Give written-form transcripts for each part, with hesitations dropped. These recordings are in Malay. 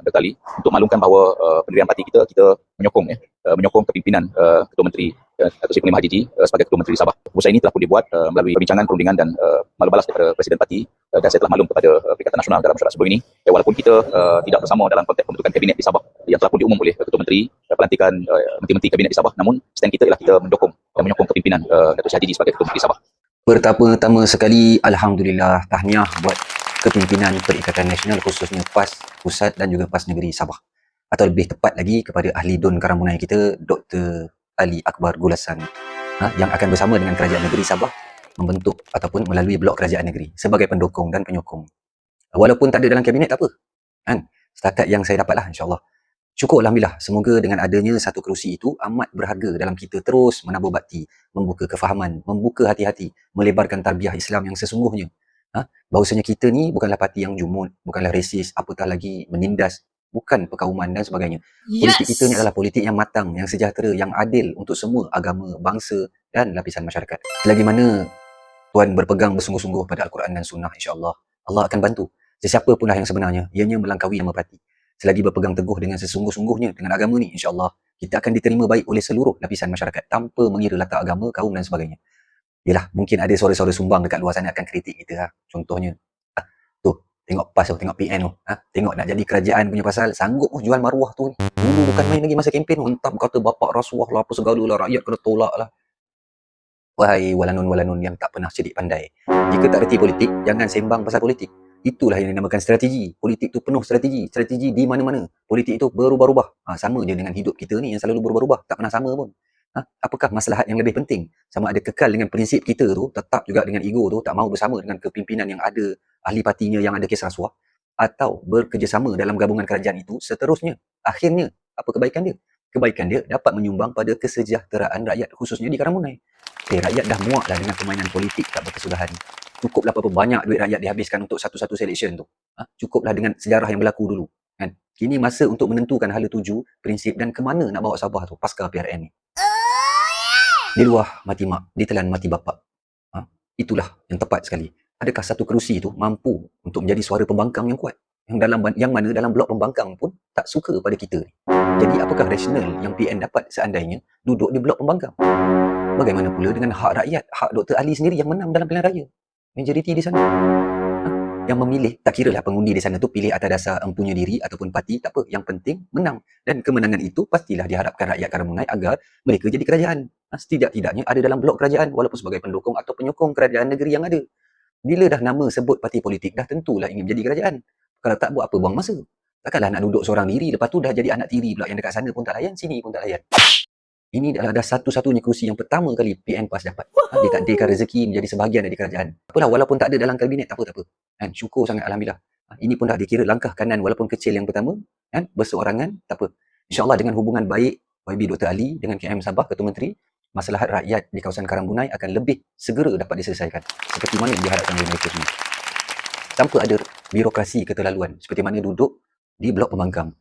Dr. Ali untuk maklumkan bahawa pendirian parti kita menyokong kepimpinan Ketua Menteri Datuk Seri Panglima Haji sebagai Ketua Menteri Sabah. Keputusan ini telah pun dibuat melalui perbincangan, perundingan dan maklum balas daripada Presiden Parti, dan saya telah maklum kepada Perikatan Nasional dalam mesyuarat sebelum ini. Walaupun kita tidak bersama dalam konteks pembentukan kabinet di Sabah yang telah pun diumum oleh Ketua Menteri, pelantikan menteri-menteri kabinet di Sabah, namun stand kita ialah kita menyokong kepimpinan Datuk Seri Haji persebagai Ketua Menteri Sabah. Pertama-tama sekali, Alhamdulillah, tahniah buat kepimpinan Perikatan Nasional, khususnya PAS Pusat dan juga PAS Negeri Sabah. Atau lebih tepat lagi kepada Ahli DUN Karamunai kita, Dr. Ali Akbar Gulasan, yang akan bersama dengan Kerajaan Negeri Sabah membentuk ataupun melalui blok Kerajaan Negeri sebagai pendukung dan penyokong. Walaupun tak ada dalam kabinet, tak apa. Setakat yang saya dapatlah, insyaAllah. Syukur Alhamdulillah, semoga dengan adanya satu kerusi itu amat berharga dalam kita terus menabur bakti, membuka kefahaman, membuka hati-hati, melebarkan tarbiyah Islam yang sesungguhnya. Bahawasanya kita ni bukanlah parti yang jumud, bukanlah resis, apatah lagi menindas, bukan perkauman dan sebagainya. Politik kita ni adalah politik yang matang, yang sejahtera, yang adil untuk semua agama, bangsa dan lapisan masyarakat. Selagi mana Tuan berpegang bersungguh-sungguh pada Al-Quran dan Sunnah, insya-Allah Allah akan bantu. Sesiapa pun lah yang sebenarnya, ianya melangkaui nama parti. Selagi berpegang teguh dengan sesungguh-sungguhnya dengan agama ni, insya-Allah kita akan diterima baik oleh seluruh lapisan masyarakat tanpa mengira latar agama, kaum dan sebagainya. Yalah, mungkin ada suara-suara sumbang dekat luar sana akan kritik kita. Contohnya, tu, tengok PAS tu, tengok PN tu. Tengok nak jadi kerajaan punya pasal, sanggup jual maruah tu ni. Dulu bukan main lagi masa kempen tu, hentam kata bapak rasuah lah, apa segala lah, rakyat kena tolak lah. Wahai walanun-walanun yang tak pernah cerdik pandai. Jika tak reti politik, jangan sembang pasal politik. Itulah yang dinamakan strategi. Politik tu penuh strategi. Strategi di mana-mana. Politik itu berubah-ubah. Sama je dengan hidup kita ni yang selalu berubah-ubah. Tak pernah sama pun. Apakah maslahat yang lebih penting? Sama ada kekal dengan prinsip kita tu, tetap juga dengan ego tu, tak mahu bersama dengan kepimpinan yang ada, ahli partinya yang ada kes rasuah, atau bekerjasama dalam gabungan kerajaan itu, seterusnya. Akhirnya, apa kebaikan dia? Kebaikan dia dapat menyumbang pada kesejahteraan rakyat, khususnya di Karamunai. Rakyat dah muak lah dengan permainan politik tak berkesudahan. Cukuplah berapa banyak duit rakyat dihabiskan untuk satu-satu selection tu. Cukuplah dengan sejarah yang berlaku dulu. Kini masa untuk menentukan hala tuju, prinsip dan ke mana nak bawa Sabah tu pasca PRN ni. Di luar mati mak, ditelan mati bapak. Itulah yang tepat sekali. Adakah satu kerusi itu mampu untuk menjadi suara pembangkang yang kuat? Yang mana dalam blok pembangkang pun tak suka pada kita ni. Jadi apakah rasional yang PN dapat seandainya duduk di blok pembangkang? Bagaimana pula dengan hak rakyat, hak Dr. Ali sendiri yang menang dalam pilihan raya? Majoriti di sana. Yang memilih, tak kira lah pengundi di sana tu pilih atas dasar empunya diri ataupun parti, tak apa. Yang penting menang. Dan kemenangan itu pastilah diharapkan rakyat Karamunai agar mereka jadi kerajaan. Setidak-tidaknya ada dalam blok kerajaan walaupun sebagai pendukung atau penyokong kerajaan negeri yang ada. Bila dah nama sebut parti politik, dah tentulah ingin menjadi kerajaan. Kalau tak, buat apa buang masa? Takkanlah nak duduk seorang diri, lepas tu dah jadi anak tiri pula yang dekat sana pun tak layan, sini pun tak layan. Ini adalah satu-satunya kerusi yang pertama kali PN PAS dapat. Ditakdirkan rezeki menjadi sebahagian dari kerajaan. Apalah, walaupun tak ada dalam kabinet, tak apa. Syukur sangat Alhamdulillah. Ini pun dah dikira langkah kanan walaupun kecil yang pertama. Berseorangan, tak apa. InsyaAllah dengan hubungan baik YB Dr. Ali dengan KM Sabah, Ketua Menteri, maslahat rakyat di kawasan Karamunai akan lebih segera dapat diselesaikan. Seperti mana yang diharapkan oleh mereka semua. Tanpa ada birokrasi keterlaluan. Seperti mana duduk di blok pembangkang.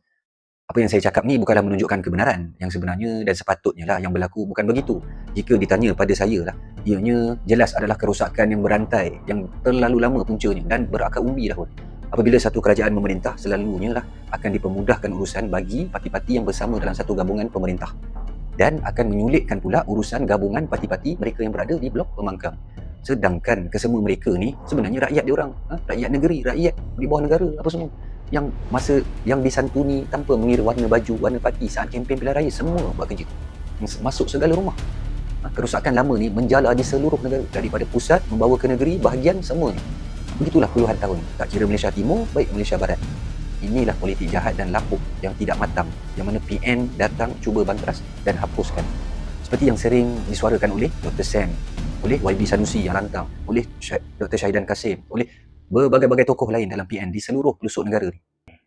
Apa yang saya cakap ni bukanlah menunjukkan kebenaran. Yang sebenarnya dan sepatutnya lah yang berlaku bukan begitu. Jika ditanya pada saya lah, ianya jelas adalah kerosakan yang berantai, yang terlalu lama puncanya dan berakar umbi dah pun. Apabila satu kerajaan memerintah, selalunya lah akan dipermudahkan urusan bagi parti-parti yang bersama dalam satu gabungan pemerintah. Dan akan menyulitkan pula urusan gabungan parti-parti mereka yang berada di blok pembangkang. Sedangkan kesemua mereka ni sebenarnya rakyat diorang. Rakyat negeri, rakyat di bawah negara, apa semua. Yang masa yang disantuni tanpa mengira warna baju, warna parti saat kempen pilihan raya, semua buat kerja. Masuk segala rumah. Kerosakan lama ni menjala di seluruh negara. Daripada pusat membawa ke negeri, bahagian semua ni. Begitulah puluhan tahun. Tak kira Malaysia Timur, baik Malaysia Barat. Inilah politik jahat dan lapuk yang tidak matang. Yang mana PN datang cuba bantras dan hapuskan. Seperti yang sering disuarakan oleh Dr. Sam, oleh YB Sanusi yang lantang, oleh Dr. Syahidan Kasim, oleh berbagai-bagai tokoh lain dalam PN di seluruh pelosok negara ni.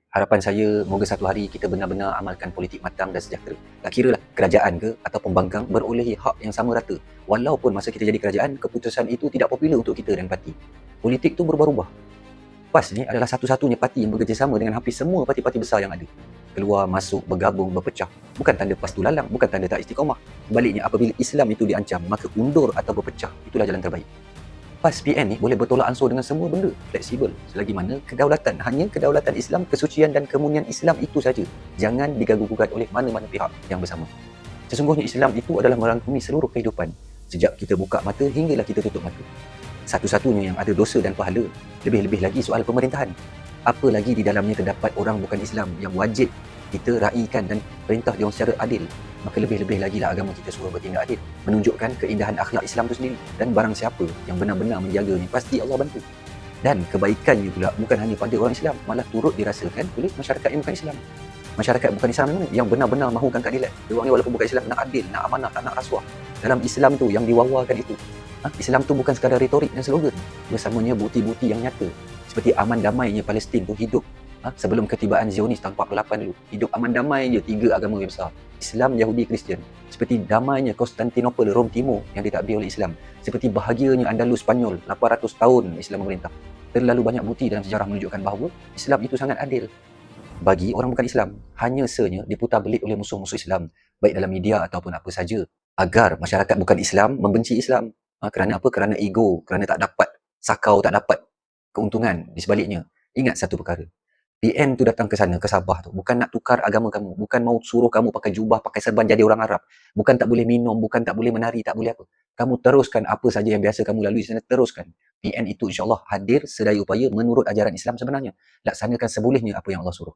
Harapan saya, moga satu hari kita benar-benar amalkan politik matang dan sejahtera. Tak kira lah kerajaan ke atau pembangkang berolehi hak yang sama rata. Walaupun masa kita jadi kerajaan, keputusan itu tidak popular untuk kita dan parti. Politik tu berubah-ubah. PAS ni adalah satu-satunya parti yang bekerjasama dengan hampir semua parti-parti besar yang ada. Keluar, masuk, bergabung, berpecah. Bukan tanda PAS tu lalang, bukan tanda tak istiqamah. Sebaliknya, apabila Islam itu diancam, maka undur atau berpecah, itulah jalan terbaik. PAS PN ni boleh bertolak ansur dengan semua benda, fleksibel, selagi mana kedaulatan, hanya kedaulatan Islam, kesucian dan kemurnian Islam itu saja. Jangan diganggu-gugat oleh mana-mana pihak yang bersama. Sesungguhnya Islam itu adalah merangkumi seluruh kehidupan, sejak kita buka mata hinggalah kita tutup mata. Satu-satunya yang ada dosa dan pahala, lebih-lebih lagi soal pemerintahan. Apa lagi di dalamnya terdapat orang bukan Islam yang wajib kita raikan dan perintah dia secara adil, maka lebih-lebih lagi lah agama kita suruh bertindak adil, menunjukkan keindahan akhlak Islam itu sendiri. Dan barang siapa yang benar-benar menjaganya, pasti Allah bantu. Dan kebaikannya pula bukan hanya pada orang Islam, malah turut dirasakan oleh masyarakat yang bukan Islam. Masyarakat bukan Islam mana yang benar-benar mahukan keadilan. Dia ni walaupun bukan Islam, nak adil, nak amanah, tak nak rasuah. Dalam Islam tu yang diwawakan itu, Islam tu bukan sekadar retorik dan slogan, bersamanya bukti-bukti yang nyata. Seperti aman damainya Palestin tu hidup sebelum ketibaan Zionis tahun 48 dulu. Hidup aman damai je 3 agama yang besar, Islam, Yahudi, Kristian. Seperti damainya Konstantinopel, Rom Timur yang ditakbir oleh Islam. Seperti bahagianya Andalus, Spanyol, 800 tahun Islam memerintah. Terlalu banyak bukti dalam sejarah menunjukkan bahawa Islam itu sangat adil bagi orang bukan Islam. Hanya sahaja diputar belit oleh musuh-musuh Islam, baik dalam media ataupun apa saja, agar masyarakat bukan Islam membenci Islam. Kerana apa? Kerana ego, kerana tak dapat sakau, tak dapat keuntungan di sebaliknya. Ingat satu perkara, PN tu datang ke sana, ke Sabah tu, bukan nak tukar agama kamu, bukan mau suruh kamu pakai jubah, pakai serban jadi orang Arab, bukan tak boleh minum, bukan tak boleh menari, tak boleh apa. Kamu teruskan apa saja yang biasa kamu lalui di sana, teruskan. PN itu insyaAllah hadir sedaya upaya menurut ajaran Islam sebenarnya. Laksanakan sebolehnya apa yang Allah suruh.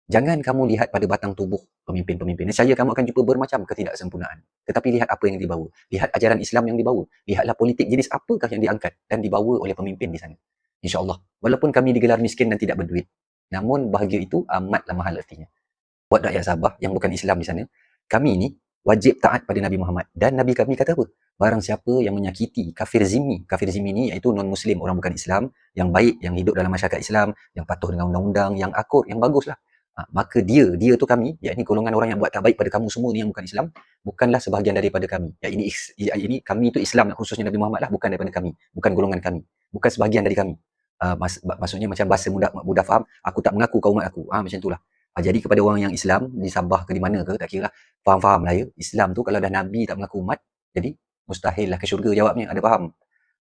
Jangan kamu lihat pada batang tubuh pemimpin-pemimpin. Nescaya kamu akan jumpa bermacam ketidaksempurnaan. Tetapi lihat apa yang dibawa. Lihat ajaran Islam yang dibawa. Lihatlah politik jenis apakah yang diangkat dan dibawa oleh pemimpin di sana. InsyaAllah. Walaupun kami digelar miskin dan tidak berduit, namun bahagia itu amatlah mahal artinya. Buat rakyat Sabah yang bukan Islam di sana, kami ni wajib taat pada Nabi Muhammad. Dan Nabi kami kata apa? Barang siapa yang menyakiti kafir zimmi ni iaitu non-Muslim, orang bukan Islam, yang baik, yang hidup dalam masyarakat Islam, yang patuh dengan undang-undang, yang akur, yang baguslah. Maka dia tu kami, yakni golongan orang yang buat tak baik pada kamu semua ni yang bukan Islam, bukanlah sebahagian daripada kami. Ini kami itu Islam, khususnya Nabi Muhammad lah, bukan daripada kami, bukan golongan kami, bukan sebahagian dari kami. Maksudnya macam bahasa mudah faham, aku tak mengaku kau umat aku, macam itulah. Jadi kepada orang yang Islam di Sabah ke di mana ke, tak kira lah, faham-faham lah ya. Islam tu kalau dah Nabi tak mengaku umat, jadi mustahil lah ke syurga jawabnya, ada faham.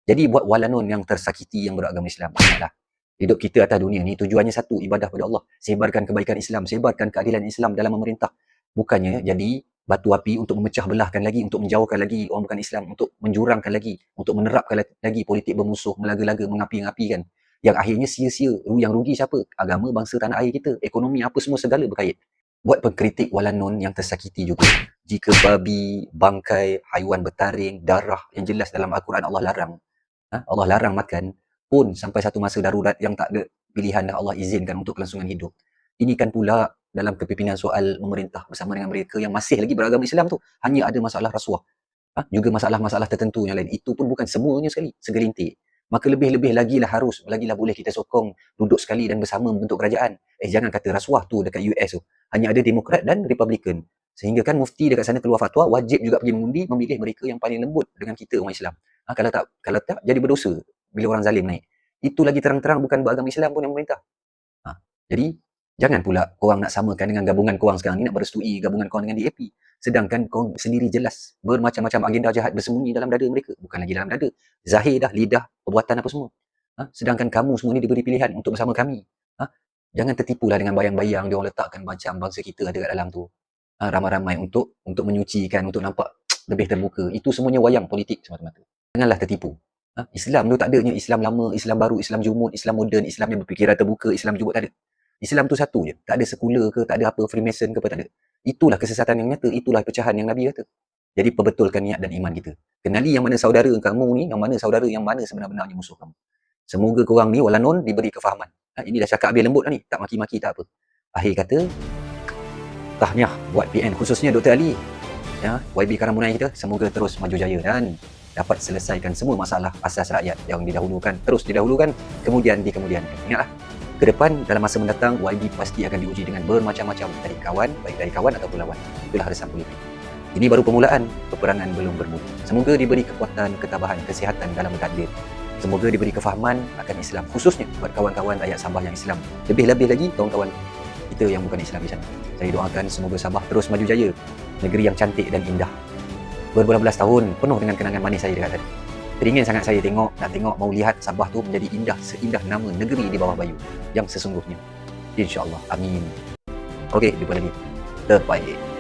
Jadi buat walanon yang tersakiti yang beragama Islam, ingatlah, hidup kita atas dunia ni tujuannya satu, ibadah pada Allah. Sebarkan kebaikan Islam, sebarkan keadilan Islam dalam memerintah. Bukannya jadi batu api untuk memecah belahkan lagi, untuk menjauhkan lagi orang bukan Islam, untuk menjurangkan lagi, untuk menerapkan lagi politik bermusuh, melaga-laga, mengapi-ngapikan. Yang akhirnya sia-sia. Yang rugi siapa? Agama, bangsa, tanah air kita, ekonomi, apa semua segala berkait. Buat pengkritik walanon yang tersakiti juga. Jika babi, bangkai, haiwan bertaring, darah yang jelas dalam Al-Quran Allah larang. Allah larang makan, pun sampai satu masa darurat yang tak ada pilihan dah Allah izinkan untuk kelangsungan hidup. Ini kan pula dalam kepimpinan soal memerintah bersama dengan mereka yang masih lagi beragama Islam tu, hanya ada masalah rasuah. Juga masalah-masalah tertentu yang lain. Itu pun bukan semuanya sekali, segelintir. Maka lebih-lebih lagilah boleh kita sokong duduk sekali dan bersama membentuk kerajaan. Jangan kata rasuah tu dekat US tu, hanya ada Demokrat dan Republikan. Sehingga kan mufti dekat sana keluar fatwa, wajib juga pergi mengundi, memilih mereka yang paling lembut dengan kita orang Islam. Kalau tak jadi berdosa bila orang zalim naik. Itu lagi terang-terang bukan beragama Islam pun yang memerintah. Jadi jangan pula korang nak samakan dengan gabungan korang sekarang ni, nak berestui gabungan korang dengan DAP. Sedangkan korang sendiri jelas bermacam-macam agenda jahat bersembunyi dalam dada mereka. Bukan lagi dalam dada, zahir dah, lidah, perbuatan apa semua. Sedangkan kamu semua ni diberi pilihan untuk bersama kami. Jangan tertipulah dengan bayang-bayang dia orang letakkan macam bangsa kita ada kat dalam tu. Ramai-ramai untuk menyucikan, untuk nampak lebih terbuka. Itu semuanya wayang politik semata-mata. Janganlah tertipu. Islam tu tak adanya Islam lama, Islam baru, Islam jumud, Islam moden, Islam yang berfikiran terbuka, Islam jumud, tak ada. Islam tu satu je. Tak ada sekular ke, tak ada apa Freemason ke apa, tak ada. Itulah kesesatan yang nyata, itulah pecahan yang Nabi kata. Jadi perbetulkan niat dan iman kita. Kenali yang mana saudara kamu ni, yang mana saudara, yang mana sebenar-benarnya musuh kamu. Semoga korang ni walanon diberi kefahaman. Ini dah cakap habis lembut dah ni, tak maki-maki tak apa. Akhir kata, tahniah buat PN, khususnya Dr. Ali, YB Karamunai kita, semoga terus maju jaya dan dapat selesaikan semua masalah asas rakyat yang didahulukan, terus didahulukan, kemudian dikemudiankan. Ingatlah, ke depan dalam masa mendatang YB pasti akan diuji dengan bermacam-macam dari kawan, baik dari kawan ataupun lawan. Itulah resan politik. Ini baru permulaan, peperangan belum bermula. Semoga diberi kekuatan, ketabahan, kesihatan dalam bertakdir. Semoga diberi kefahaman akan Islam, khususnya buat kawan-kawan rakyat Sabah yang Islam. Lebih-lebih lagi kawan-kawan kita yang bukan Islam di sana. Saya doakan semoga Sabah terus maju jaya, negeri yang cantik dan indah. Berbelas-belas tahun penuh dengan kenangan manis saya dekat sana. teringin sangat saya nak tengok mau lihat Sabah tu menjadi indah, seindah nama negeri di bawah bayu yang sesungguhnya. InsyaAllah. Amin. Okey, jumpa lagi. Terbaik.